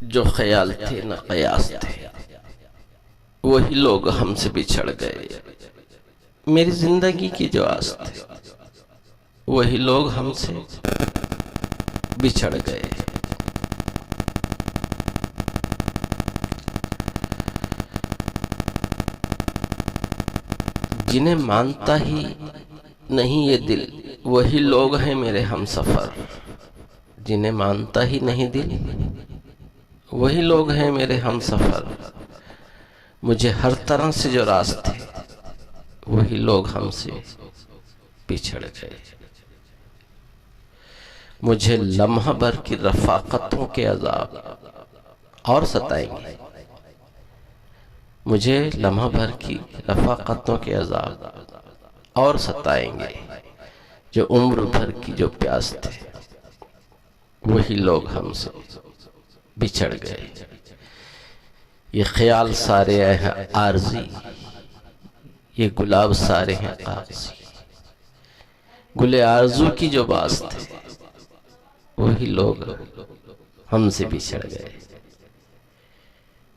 जो ख्याल थे न कयास थे, वही लोग हमसे बिछड़ गए। मेरी जिंदगी की जो आस थे, वही लोग हमसे बिछड़ गए। जिन्हें मानता ही नहीं ये दिल, वही लोग हैं मेरे हमसफर। जिन्हें मानता ही नहीं दिल, वही लोग हैं मेरे हमसफर। मुझे हर तरह से जो रास्ते, वही लोग हमसे बिछड़ गए। मुझे लम्हा भर की रफाकतों के अजाब और सताएंगे। मुझे लम्हा भर की रफाकतों के अजाब और सताएंगे। जो उम्र भर की जो प्यास थे, वही लोग हमसे बिछड़ गए। ये ख्याल सारे हैं आरज़ी, ये गुलाब सारे हैं कागज़ी। गुले आरज़ू की जो बास थे, वही लोग हमसे बिछड़ गए।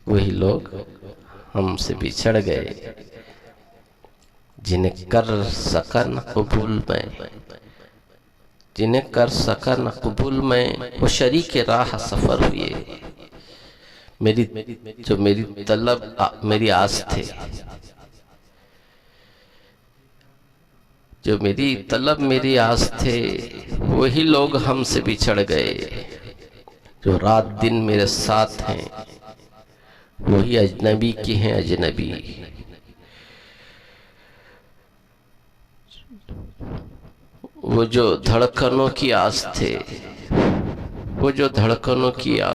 वही लोग हमसे बिछड़ गए। जिन्हें कर सका न कबूल मैं, जिन्हें कर सका न कबूल मैं, वो शरीके राह सफर हुए। मेरी तलब मेरी आस थे, जो मेरी तलब मेरी आस थे, वही लोग हमसे बिछड़ गए। जो रात दिन मेरे साथ हैं, वही अजनबी की हैं अजनबी। वो जो धड़कनों की आस थे, वो जो धड़कनों की